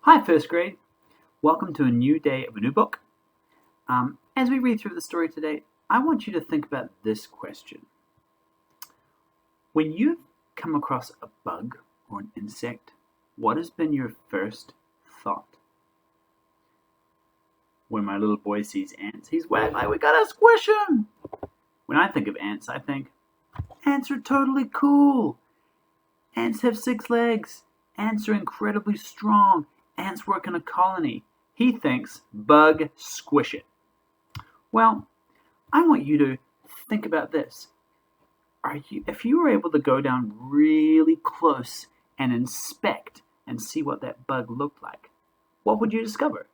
Hi, first grade. Welcome to a new day of a new book. As we read through the story today, I want you to think about this question. When you've come across a bug or an insect, what has been your first thought? When my little boy sees ants, he's like, we gotta squish them! When I think of ants, I think, ants are totally cool. Ants have 6 legs. Ants are incredibly strong. Ants work in a colony. He thinks, bug, squish it. Well, I want you to think about this. If you were able to go down really close and inspect and see what that bug looked like, what would you discover?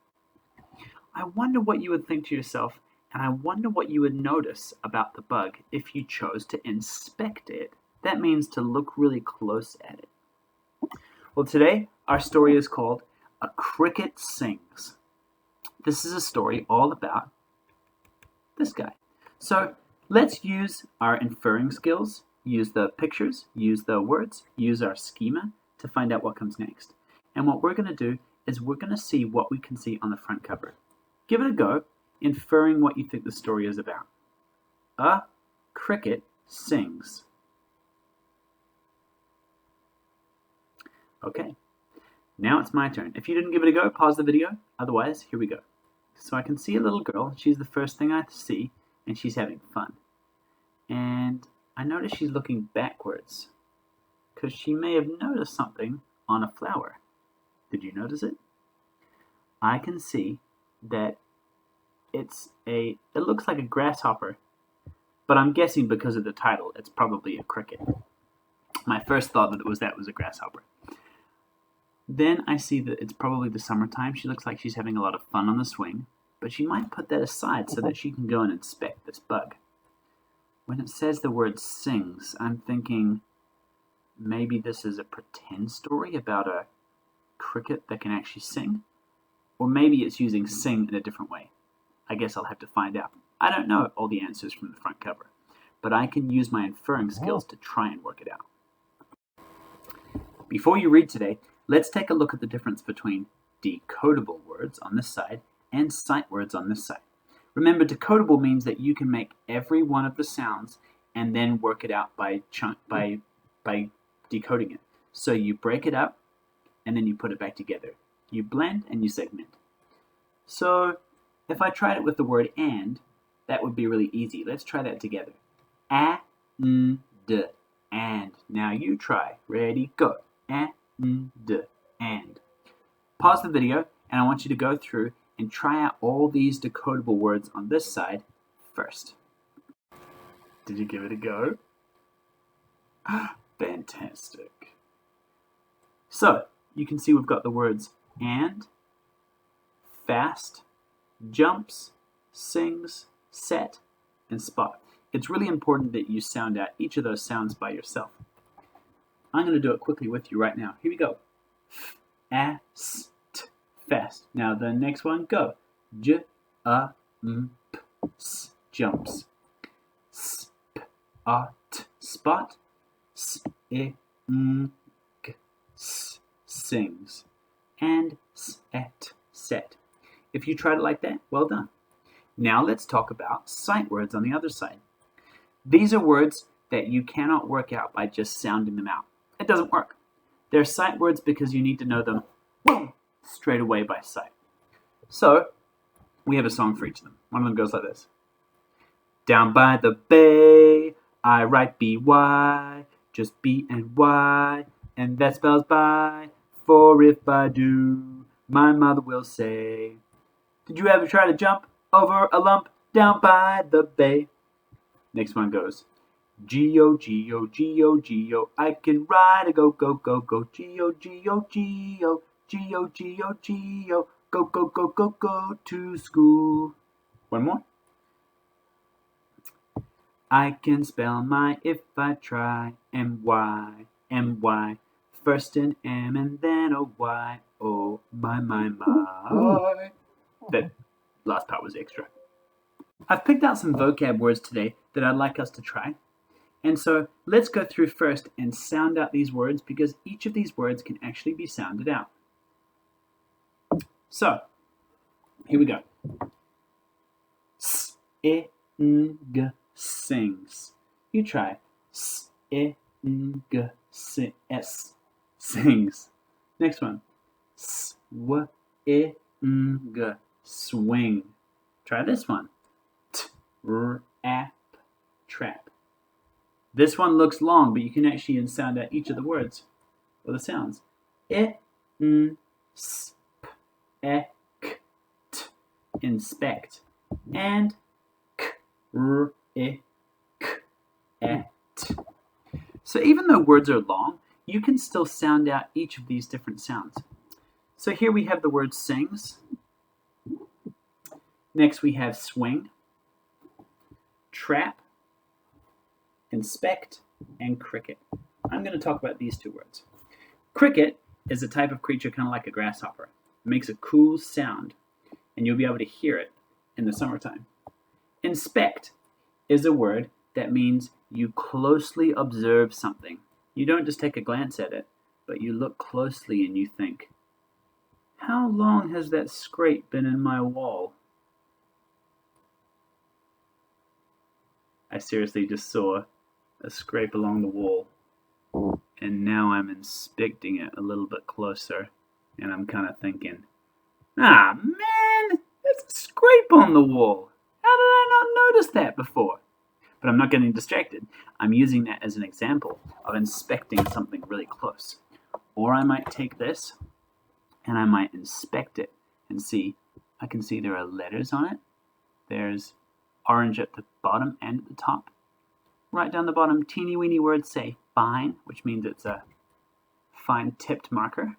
I wonder what you would think to yourself, and I wonder what you would notice about the bug if you chose to inspect it. That means to look really close at it. Well, today our story is called A Cricket Sings. This is a story all about this guy. So let's use our inferring skills, use the pictures, use the words, use our schema to find out what comes next. And what we're going to do is we're going to see what we can see on the front cover. Give it a go, inferring what you think the story is about. A cricket sings. Okay, now it's my turn. If you didn't give it a go, pause the video. Otherwise, here we go. So I can see a little girl. She's the first thing I see, and she's having fun. And I notice she's looking backwards because she may have noticed something on a flower. Did you notice it? I can see that it looks like a grasshopper, but I'm guessing because of the title, it's probably a cricket. My first thought that was a grasshopper. Then I see that it's probably the summertime. She looks like she's having a lot of fun on the swing, but she might put that aside so that she can go and inspect this bug. When it says the word sings, I'm thinking maybe this is a pretend story about a cricket that can actually sing, or maybe it's using sing in a different way. I guess I'll have to find out. I don't know all the answers from the front cover, but I can use my inferring skills to try and work it out. Before you read today, let's take a look at the difference between decodable words on this side and sight words on this side. Remember, decodable means that you can make every one of the sounds and then work it out by decoding it. So you break it up and then you put it back together. You blend and you segment. So if I tried it with the word and, that would be really easy. Let's try that together. And. Now you try. Ready, go. And. Pause the video, and I want you to go through and try out all these decodable words on this side first. Did you give it a go? Fantastic. So, you can see we've got the words and, fast, jumps, sings, set, and spot. It's really important that you sound out each of those sounds by yourself. I'm going to do it quickly with you right now. Here we go. Fast. Fast. Now the next one, go. J, a, m, p, s, jumps. S, p, a, t, spot. S, I, m, g, s, sings. And s, et, set. If you tried it like that, well done. Now let's talk about sight words on the other side. These are words that you cannot work out by just sounding them out. It doesn't work. They're sight words because you need to know them straight away by sight. So, we have a song for each of them. One of them goes like this. Down by the bay, I write B-Y, just B and Y, and that spells by, for if I do, my mother will say. Did you ever try to jump over a lump down by the bay? Next one goes. G-O, G-O, G-O, G-O, I can ride a go, go, go, go. G-O, G-O, G-O, G-O, G-O, G-O, go, go, go, go, go to school. One more. I can spell my if I try. M-Y, M-Y. First an M and then a Y. Oh, my, my, my. That last part was extra. I've picked out some vocab words today that I'd like us to try. And so let's go through first and sound out these words because each of these words can actually be sounded out. So, here we go. S-I-N-G, sings. You try. S-I-N-G, S, sings. Next one. S-W-I-N-G, swing. Try this one. T-R-A-P, trap. This one looks long, but you can actually sound out each of the words or the sounds. I-N-S-P-E-C-T, inspect. And K-R-I-K-E-T. So even though words are long, you can still sound out each of these different sounds. So here we have the word sings. Next we have swing, trap, inspect, and cricket. I'm going to talk about these two words. Cricket is a type of creature kind of like a grasshopper. It makes a cool sound, and you'll be able to hear it in the summertime. Inspect is a word that means you closely observe something. You don't just take a glance at it, but you look closely and you think, how long has that scrape been in my wall? I seriously just saw a scrape along the wall, and now I'm inspecting it a little bit closer, and I'm kind of thinking, ah man, there's a scrape on the wall. How did I not notice that before? But I'm not getting distracted. I'm using that as an example of inspecting something really close. Or I might take this and I might inspect it and see, I can see there are letters on it. There's orange at the bottom and at the top. Right down the bottom, teeny weeny words say fine, which means it's a fine tipped marker.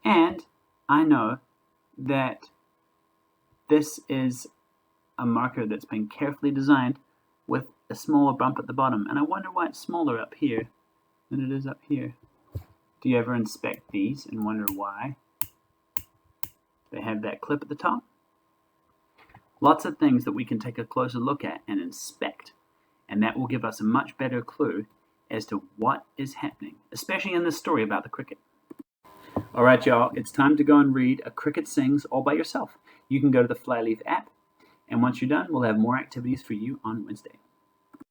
And I know that this is a marker that's been carefully designed with a smaller bump at the bottom. And I wonder why it's smaller up here than it is up here. Do you ever inspect these and wonder why they have that clip at the top? Lots of things that we can take a closer look at and inspect. And that will give us a much better clue as to what is happening, especially in this story about the cricket. All right, y'all, it's time to go and read A Cricket Sings all by yourself. You can go to the Flyleaf app, and once you're done, we'll have more activities for you on Wednesday.